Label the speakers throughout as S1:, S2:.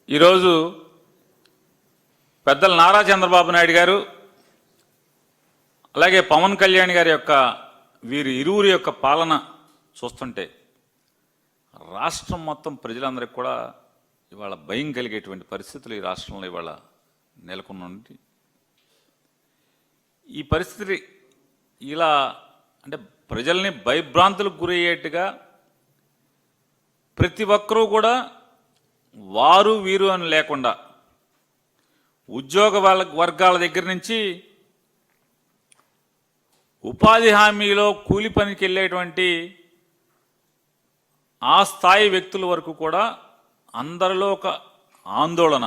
S1: ఈరోజు పెద్దలు నారా చంద్రబాబు నాయుడు గారు అలాగే పవన్ కళ్యాణ్ గారి యొక్క వీరి ఇరువురి యొక్క పాలన చూస్తుంటే రాష్ట్రం మొత్తం ప్రజలందరికీ కూడా ఇవాళ భయం కలిగేటువంటి పరిస్థితులు ఈ రాష్ట్రంలో ఇవాళ నెలకొన్నది. ఈ పరిస్థితి ఇలా అంటే ప్రజల్ని భయభ్రాంతులకు గురయ్యేట్టుగా ప్రతి ఒక్కరూ కూడా వారు వీరు అని లేకుండా ఉద్యోగ వర్గాల దగ్గర నుంచి ఉపాధి హామీలో కూలి పనికి వెళ్ళేటువంటి ఆ స్థాయి వ్యక్తుల వరకు కూడా అందరిలో ఒక ఆందోళన,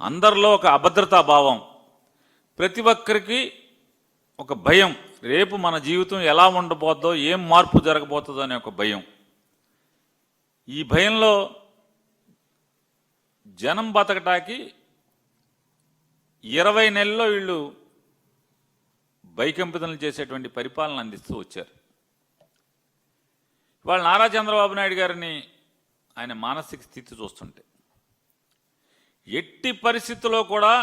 S1: అందరిలో ఒక అభద్రతా భావం, ప్రతి ఒక్కరికి ఒక భయం, రేపు మన జీవితం ఎలా ఉండబోద్దో, ఏం మార్పు జరగబోతుందో అనే ఒక భయం. ఈ భయంలో జనం బతకటానికి 20 నెలల్లో వీళ్ళు భయకంపితలు చేసేటువంటి పరిపాలన అందిస్తూ వచ్చారు. ఇవాళ నారా చంద్రబాబు నాయుడు గారిని ఆయన మానసిక స్థితి చూస్తుంటే ఎట్టి పరిస్థితుల్లో కూడా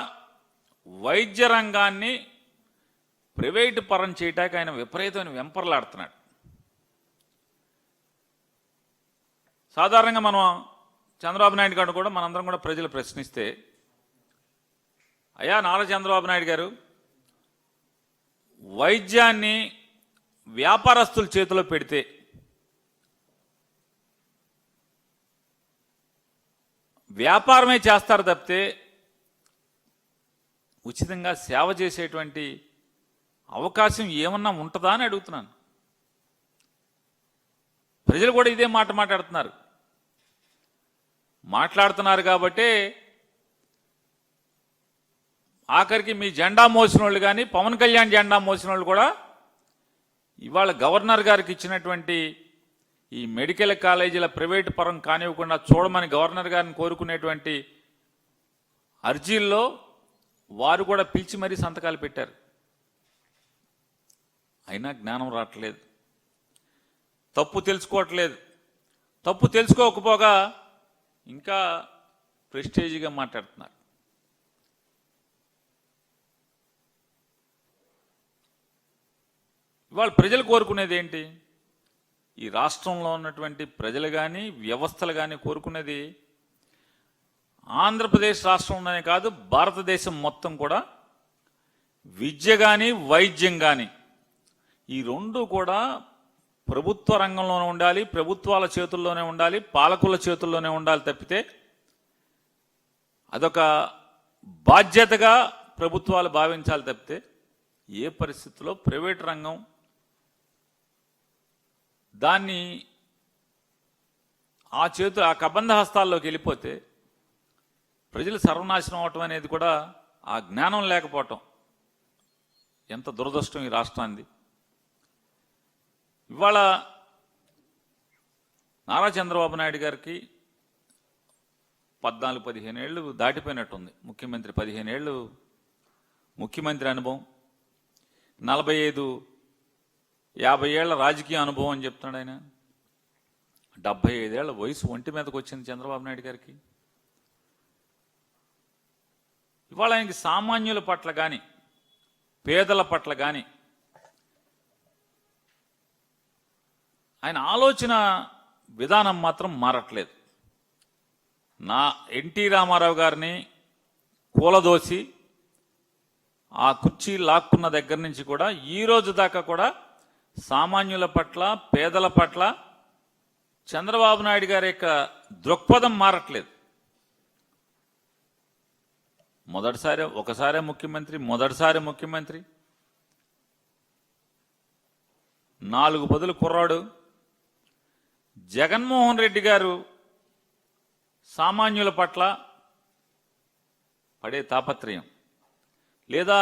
S1: వైద్య రంగాన్ని ప్రైవేటు పరం చేయటానికి ఆయన విపరీతమైన వెంపర్లాడుతున్నాడు. సాధారణంగా మనం చంద్రబాబు నాయుడు గారు కూడా మనందరం కూడా ప్రజలు ప్రశ్నిస్తే, అయ్యా నారా చంద్రబాబు నాయుడు గారు, వైద్యాన్ని వ్యాపారస్తుల చేతిలో పెడితే వ్యాపారమే చేస్తారు తప్పితే ఉచితంగా సేవ చేసేటువంటి అవకాశం ఏమన్నా ఉంటుందా అని అడుగుతున్నాను. ప్రజలు కూడా ఇదే మాట్లాడుతున్నారు కాబట్టి ఆఖరికి మీ జెండా మోసిన వాళ్ళు కానీ పవన్ కళ్యాణ్ జెండా మోసిన వాళ్ళు కూడా ఇవాళ గవర్నర్ గారికి ఇచ్చినటువంటి ఈ మెడికల్ కాలేజీల ప్రైవేటు పరం కానివ్వకుండా చూడమని గవర్నర్ గారిని కోరుకునేటువంటి అర్జీల్లో వారు కూడా పిలిచి మరీ సంతకాలు పెట్టారు. అయినా జ్ఞానం రావట్లేదు, తప్పు తెలుసుకోవట్లేదు. తప్పు తెలుసుకోకపోగా ఇంకా ప్రెస్టేజీగా మాట్లాడుతున్నారు. ఇవాళ ప్రజలు కోరుకునేది ఏంటి? ఈ రాష్ట్రంలో ఉన్నటువంటి ప్రజలు కానీ వ్యవస్థలు కానీ కోరుకునేది ఆంధ్రప్రదేశ్ రాష్ట్రంలోనే కాదు, భారతదేశం మొత్తం కూడా విద్య కానీ వైద్యం కానీ ఈ రెండు కూడా ప్రభుత్వ రంగంలోనే ఉండాలి, ప్రభుత్వాల చేతుల్లోనే ఉండాలి, పాలకుల చేతుల్లోనే ఉండాలి తప్పితే అదొక బాధ్యతగా ప్రభుత్వాలు భావించాలి తప్పితే ఏ పరిస్థితుల్లో ప్రైవేట్ రంగం దాన్ని ఆ కబంధ హస్తాల్లోకి వెళ్ళిపోతే ప్రజలు సర్వనాశనం అవటం అనేది కూడా ఆ జ్ఞానం లేకపోవటం ఎంత దురదృష్టం ఈ రాష్ట్రానికి. ఇవాళ నారా చంద్రబాబు నాయుడు గారికి 14-15 ఏళ్ళు దాటిపోయినట్టుంది. ముఖ్యమంత్రి 15 ఏళ్ళు ముఖ్యమంత్రి అనుభవం, 45-50 ఏళ్ల రాజకీయ అనుభవం అని చెప్తున్నాడు ఆయన. 75 ఏళ్ల వయసు ఒంటి మీదకి వచ్చింది చంద్రబాబు నాయుడు గారికి. ఇవాళ ఆయనకి సామాన్యుల పట్ల కానీ పేదల పట్ల కానీ ఆయన ఆలోచన విధానం మాత్రం మారట్లేదు. ఎన్టీ రామారావు గారిని కూలదోసి ఆ కుర్చీ లాక్కున్న దగ్గర నుంచి కూడా ఈ రోజు దాకా కూడా సామాన్యుల పట్ల పేదల పట్ల చంద్రబాబు నాయుడు గారి యొక్క దృక్పథం మారట్లేదు. ఒకసారి ముఖ్యమంత్రి 4 పదులు కుర్రాడు. జగన్మోహన్ రెడ్డి గారు సామాన్యుల పట్ల పడే తాపత్రయం లేదా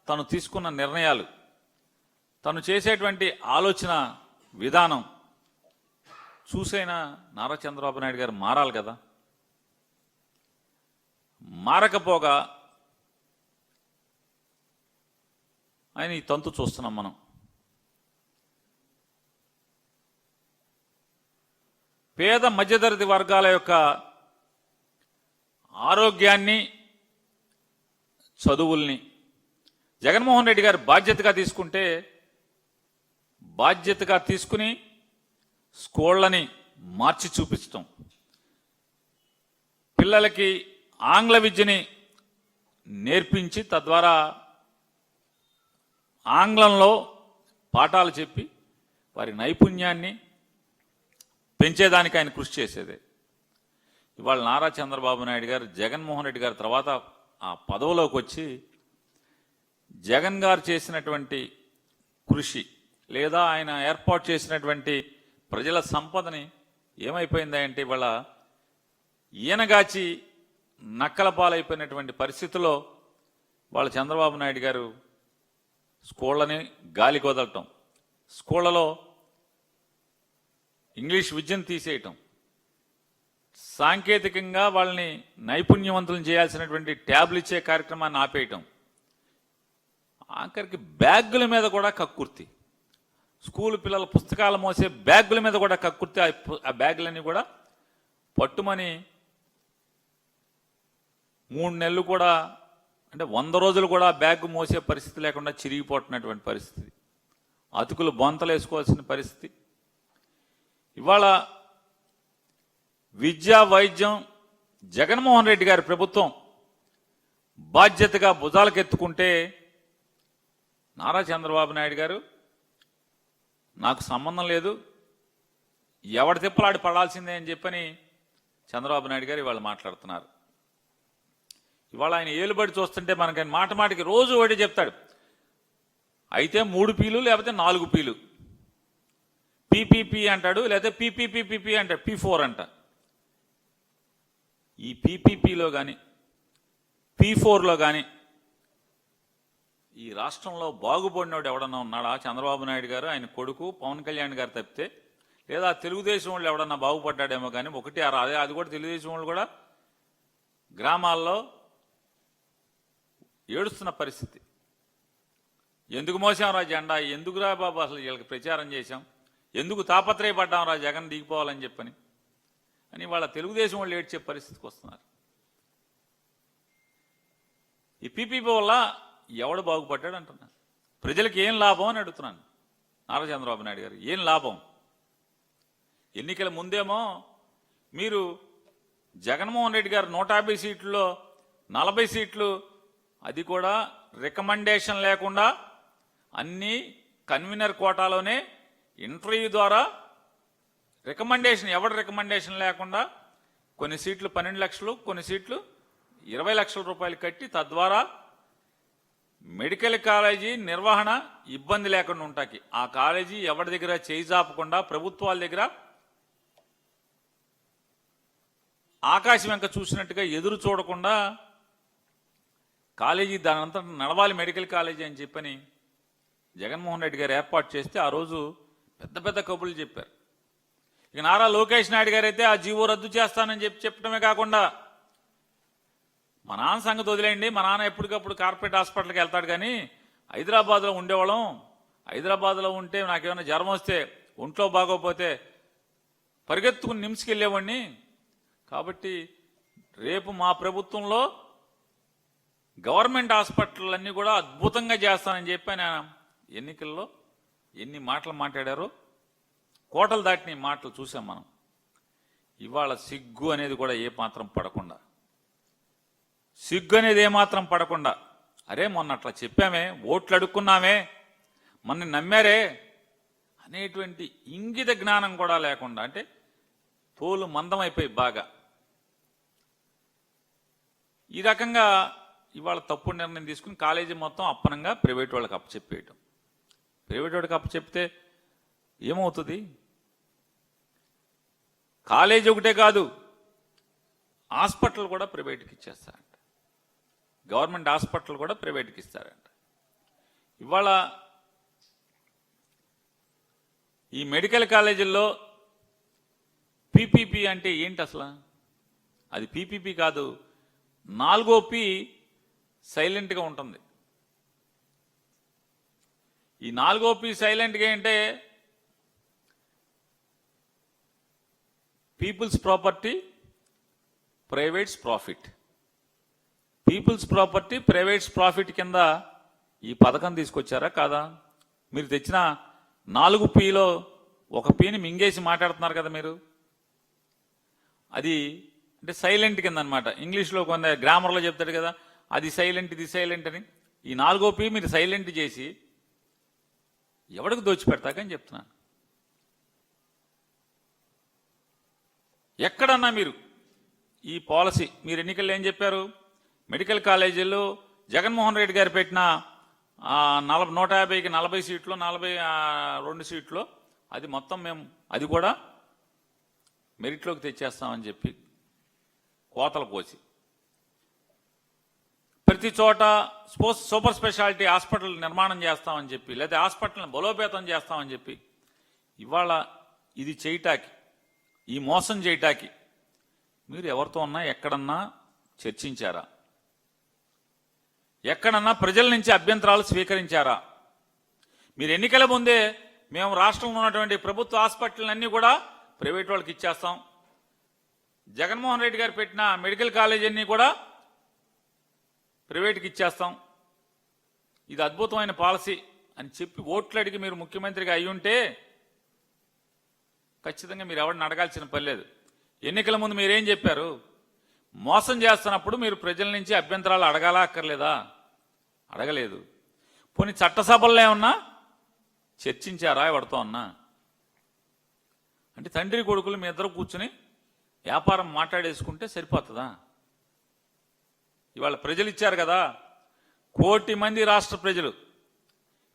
S1: తను తీసుకున్న నిర్ణయాలు, తను చేసేటువంటి ఆలోచన విధానం చూసైనా నారా చంద్రబాబు నాయుడు గారు మారాలి కదా. మారకపోగా ఆయన ఈ తంతు చూస్తున్నాం మనం. పేద మధ్యతరగతి వర్గాల యొక్క ఆరోగ్యాన్ని, చదువుల్ని జగన్మోహన్ రెడ్డి గారు బాధ్యతగా తీసుకుని స్కూళ్ళని మార్చి చూపించటం, పిల్లలకి ఆంగ్ల విద్యని నేర్పించి తద్వారా ఆంగ్లంలో పాఠాలు చెప్పి వారి నైపుణ్యాన్ని పెంచేదానికి ఆయన కృషి చేసేదే. ఇవాళ నారా చంద్రబాబు నాయుడు గారు జగన్మోహన్ రెడ్డి గారి తర్వాత ఆ పదవిలోకి వచ్చి జగన్ గారు చేసినటువంటి కృషి లేదా ఆయన ఏర్పాటు చేసినటువంటి ప్రజల సంపదని ఏమైపోయిందంటే ఇవాళ ఈయనగాచి నక్కల పాలైపోయినటువంటి పరిస్థితుల్లో వాళ్ళ చంద్రబాబు నాయుడు గారు స్కూళ్ళని గాలికి వదలటం, స్కూళ్ళలో ఇంగ్లీష్ విద్యను తీసేయటం, సాంకేతికంగా వాళ్ళని నైపుణ్యవంతులను చేయాల్సినటువంటి ట్యాబ్లు ఇచ్చే కార్యక్రమాన్ని ఆపేయటం, ఆఖరికి బ్యాగుల మీద కూడా కక్కుర్తి, స్కూల్ పిల్లల పుస్తకాలు మోసే బ్యాగుల మీద కూడా కక్కుర్తి. ఆ బ్యాగులన్నీ కూడా పట్టుమని 3 నెలలు కూడా అంటే 100 రోజులు కూడా బ్యాగ్ మోసే పరిస్థితి లేకుండా చిరిగిపోతున్నటువంటి పరిస్థితి, అతుకులు బొంతలు వేసుకోవాల్సిన పరిస్థితి. ఇవాళ విద్యా వైద్యం జగన్మోహన్ రెడ్డి గారి ప్రభుత్వం బాధ్యతగా భుజాలకెత్తుకుంటే నారా చంద్రబాబు నాయుడు గారు నాకు సంబంధం లేదు, ఎవడి తిప్పలాడి పడాల్సిందే అని చెప్పని చంద్రబాబు నాయుడు గారు ఇవాళ మాట్లాడుతున్నారు. ఇవాళ ఆయన ఏలుబడి చూస్తుంటే మనకి మాట మాటికి రోజు ఒకటి చెప్తాడు, అయితే 3 పీలు లేకపోతే 4 పీలు, పీపీపీ అంటాడు, లేకపోతే పీపీపీపీపీ అంటాడు, P4 అంట. ఈ పీపీపీలో కానీ P4లో కానీ ఈ రాష్ట్రంలో బాగుపడినోడు ఎవడన్నా ఉన్నాడా? చంద్రబాబు నాయుడు గారు, ఆయన కొడుకు పవన్ కళ్యాణ్ గారు తప్పితే, లేదా తెలుగుదేశం వాళ్ళు ఎవడన్నా బాగుపడ్డాడేమో కానీ ఒకటి అది కూడా తెలుగుదేశం వాళ్ళు కూడా గ్రామాల్లో ఏడుస్తున్న పరిస్థితి. ఎందుకు మోసాం రా జెండా, ఎందుకురా బాబు అసలు వీళ్ళకి ప్రచారం చేశాం, ఎందుకు తాపత్రయపడ్డాం రా జగన్ దిగిపోవాలని చెప్పని అని వాళ్ళ తెలుగుదేశం వాళ్ళు ఏడ్చే పరిస్థితికి వస్తున్నారు. ఈ పీపీపీ వల్ల ఎవడు బాగుపడ్డాడు అంటున్నాను. ప్రజలకు ఏం లాభం అని అడుగుతున్నాను నారా చంద్రబాబు నాయుడు గారు, ఏం లాభం? ఎన్నికల ముందేమో మీరు జగన్మోహన్ రెడ్డి గారు 150 సీట్లలో 40 సీట్లు, అది కూడా రికమెండేషన్ లేకుండా అన్ని కన్వీనర్ కోటాలోనే ఇంటర్వ్యూ ద్వారా ఎవరి రికమెండేషన్ లేకుండా కొన్ని సీట్లు 12 లక్షలు, కొన్ని సీట్లు 20 లక్షల రూపాయలు కట్టి తద్వారా మెడికల్ కాలేజీ నిర్వహణ ఇబ్బంది లేకుండా ఉంటాకి ఆ కాలేజీ ఎవరి దగ్గర చేయి చాపకుండా ప్రభుత్వాల దగ్గర ఆకాశం వెంక చూసినట్టుగా ఎదురు చూడకుండా కాలేజీ దానంతా నడవాలి మెడికల్ కాలేజీ అని చెప్పని జగన్మోహన్ రెడ్డి గారు ఏర్పాటు చేస్తే ఆ రోజు పెద్ద పెద్ద కబుర్లు చెప్పారు. ఇక నారా లోకేష్ నాయుడు గారు అయితే ఆ జీవో రద్దు చేస్తానని చెప్పడమే కాకుండా మా నాన్న సంగతి వదిలేయండి, మా నాన్న ఎప్పటికప్పుడు కార్పొరేట్ హాస్పిటల్కి వెళ్తాడు, కానీ హైదరాబాద్లో ఉండేవాళ్ళం, హైదరాబాద్లో ఉంటే నాకేమైనా జ్వరం వస్తే ఒంట్లో బాగోపోతే పరిగెత్తుకుని నిమ్స్కి వెళ్ళేవాడిని, కాబట్టి రేపు మా ప్రభుత్వంలో గవర్నమెంట్ హాస్పిటల్ అన్నీ కూడా అద్భుతంగా చేస్తానని చెప్పి ఆయన ఎన్నికల్లో ఎన్ని మాటలు మాట్లాడారో, కోటలు దాటిన మాటలు చూసాం మనం. ఇవాళ సిగ్గు అనేది కూడా ఏమాత్రం పడకుండా అరే మొన్న అట్లా చెప్పామే, ఓట్లు అడుక్కున్నామే, మన నమ్మారే అనేటువంటి ఇంగిత జ్ఞానం కూడా లేకుండా, అంటే తోలు మందమైపోయి బాగా ఈ రకంగా ఇవాళ తప్పుడు నిర్ణయం తీసుకుని కాలేజీ మొత్తం అప్పనంగా ప్రైవేట్ వాళ్ళకి అప్పచెప్పేయటం. ప్రైవేట్ వాడికి అప్పచెప్తే ఏమవుతుంది? కాలేజీ ఒకటే కాదు, హాస్పిటల్ కూడా ప్రైవేట్కి ఇచ్చేస్తారంట, గవర్నమెంట్ హాస్పిటల్ కూడా ప్రైవేట్కి ఇస్తారంట. ఇవాళ ఈ మెడికల్ కాలేజీల్లో పీపీపీ అంటే ఏంటి అసలు? అది పీపీపీ కాదు, 4వ పీ సైలెంట్గా ఉంటుంది. ఈ 4వ పీ సైలెంట్గా అంటే people's property, privates profit. People's property privates profit కింద ఈ పథకం తీసుకొచ్చారా కాదా? మీరు తెచ్చిన 4 పీలో 1 పీని మింగేసి మాట్లాడుతున్నారు కదా మీరు. అది అంటే సైలెంట్ కింద అనమాట. ఇంగ్లీష్లో కొంత గ్రామర్లో చెప్తాడు కదా, అది సైలెంట్ ఇది సైలెంట్ అని. ఈ 4వ పీ మీరు సైలెంట్ చేసి ఎవడికి దోచిపెడతాకని చెప్తున్నాను. ఎక్కడన్నా మీరు ఈ పాలసీ, మీరు ఎన్నికల్లో ఏం చెప్పారు? మెడికల్ కాలేజీల్లో జగన్మోహన్ రెడ్డి గారు పెట్టిన 150కి 40 సీట్లు 42 సీట్లు అది మొత్తం మేము అది కూడా మెరిట్లోకి తెచ్చేస్తామని చెప్పి కోతలు కోసి ప్రతి చోట సూపర్ స్పెషాలిటీ హాస్పిటల్ నిర్మాణం చేస్తామని చెప్పి, లేదా హాస్పిటల్ని బలోపేతం చేస్తామని చెప్పి ఇవాళ ఇది చేయటాకి, ఈ మోసం చేయటాకి మీరు ఎవరితో ఉన్నా ఎక్కడన్నా చర్చించారా? ఎక్కడన్నా ప్రజల నుంచి అభ్యంతరాలు స్వీకరించారా? మీరు ఎన్నికల ముందే మేము రాష్ట్రంలో ఉన్నటువంటి ప్రభుత్వ హాస్పిటల్ని కూడా ప్రైవేట్ వాళ్ళకి ఇచ్చేస్తాం, జగన్మోహన్ రెడ్డి గారు పెట్టిన మెడికల్ కాలేజ్ అన్ని కూడా ప్రైవేట్కి ఇచ్చేస్తాం, ఇది అద్భుతమైన పాలసీ అని చెప్పి ఓట్లు అడిగి మీరు ముఖ్యమంత్రిగా అయ్యుంటే ఖచ్చితంగా మీరు ఎవరిని అడగాల్సిన పని లేదు. ఎన్నికల ముందు మీరేం చెప్పారు? మోసం చేస్తున్నప్పుడు మీరు ప్రజల నుంచి అభ్యంతరాలు అడగాలా అక్కర్లేదా? అడగలేదు. పోనీ చట్టసభల్లో ఏమన్నా చర్చించారా ఎవరితో అన్నా? అంటే తండ్రి కొడుకులు మీ ఇద్దరు కూర్చుని వ్యాపారం మాట్లాడేసుకుంటే సరిపోతుందా? ఇవాళ ప్రజలు ఇచ్చారు కదా, 1 కోటి మంది రాష్ట్ర ప్రజలు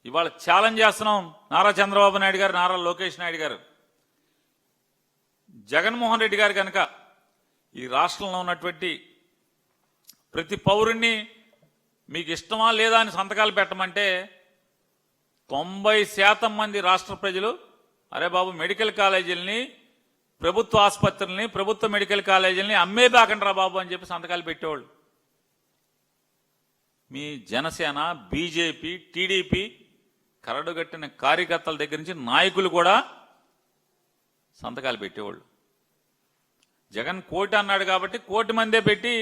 S1: ఇవాళ ఛాలెంజ్ చేస్తున్నాం. నారా చంద్రబాబు నాయుడు గారు, నారా లోకేష్ నాయుడు గారు, జగన్మోహన్ రెడ్డి గారు కనుక ఈ రాష్ట్రంలో ఉన్నటువంటి ప్రతి పౌరుణ్ణి మీకు ఇష్టమా లేదా అని సంతకాలు పెట్టమంటే 90% మంది రాష్ట్ర ప్రజలు అరే బాబు మెడికల్ కాలేజీలని, ప్రభుత్వ ఆసుపత్రుల్ని, ప్రభుత్వ మెడికల్ కాలేజీలని అమ్మేబాకండ్రా బాబు అని చెప్పి సంతకాలు పెట్టేవాళ్ళు. మీ జనసేన, బీజేపీ, టీడీపీ కరడుగట్టిన కార్యకర్తల దగ్గర నుంచి నాయకులు కూడా సంతకాలు పెట్టేవాళ్ళు. జగన్ 1 కోటి అన్నాడు కాబట్టి 1 కోటి మందే పెట్టి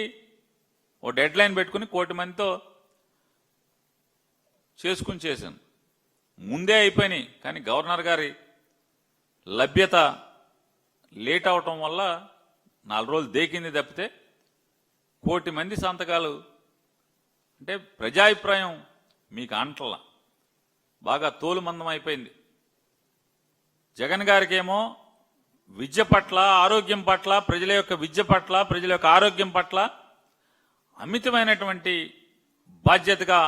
S1: ఓ డెడ్ లైన్ పెట్టుకుని 1 కోటి మందితో చేశాను. ముందే అయిపోయినాయి, కానీ గవర్నర్ గారి లభ్యత లేట్ అవటం వల్ల 4 రోజులు దేకింది తప్పితే 1 కోటి మంది సంతకాలు అంటే ప్రజాభిప్రాయం మీకు అంటలా, బాగా తోలుమందం అయిపోయింది. జగన్ గారికేమో విద్య పట్ల, ఆరోగ్యం పట్ల, ప్రజల యొక్క విద్య పట్ల, ప్రజల యొక్క ఆరోగ్యం పట్ల అమితమైనటువంటి బాధ్యతగా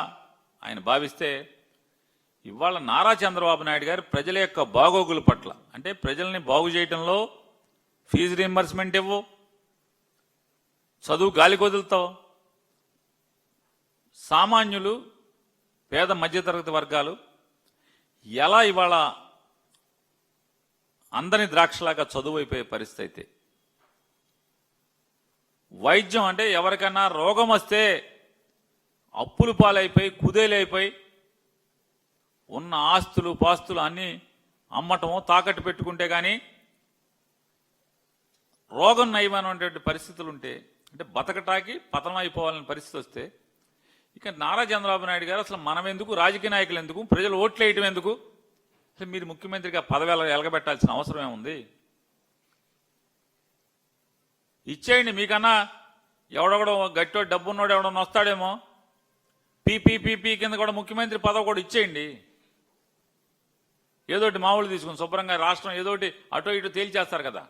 S1: ఆయన భావిస్తే, ఇవాళ నారా చంద్రబాబు నాయుడు గారు ప్రజల యొక్క బాగోగుల పట్ల, అంటే ప్రజల్ని బాగు చేయడంలో ఫీజు రీయింబర్స్మెంట్ ఇవ్వు, చదువు గాలి కొదులుతావు, సామాన్యులు, పేద మధ్యతరగతి వర్గాలు ఎలా ఇవాళ అందరిని ద్రాక్షలాగా చదువు అయిపోయే పరిస్థితి అయితే, వైద్యం అంటే ఎవరికన్నా రోగం వస్తే అప్పులు పాలైపోయి కుదేలైపోయి ఉన్న ఆస్తులు పాస్తులు అన్నీ అమ్మటమో తాకట్టు పెట్టుకుంటే కానీ రోగం నయమైనటువంటి పరిస్థితులు ఉంటే, అంటే బతకటాకి పతనం అయిపోవాలని పరిస్థితి వస్తే, ఇక నారా చంద్రబాబు నాయుడు గారు అసలు మనం ఎందుకు, రాజకీయ నాయకులు ఎందుకు, ప్రజలు ఓట్లు వేయటం ఎందుకు, అసలు మీరు ముఖ్యమంత్రిగా పదవి ఎలగబెట్టాల్సిన అవసరం ఏముంది? ఇచ్చేయండి. మీకన్నా ఎవడొకడో గట్టో డబ్బున్నోడు ఎవడన్నా వస్తాడేమో, పీపీపీపీ కింద కూడా ముఖ్యమంత్రి పదవి కూడా ఇచ్చేయండి. ఏదోటి మామూలు తీసుకుని శుభ్రంగా రాష్ట్రం ఏదోటి అటో ఇటో తేల్చేస్తారు కదా.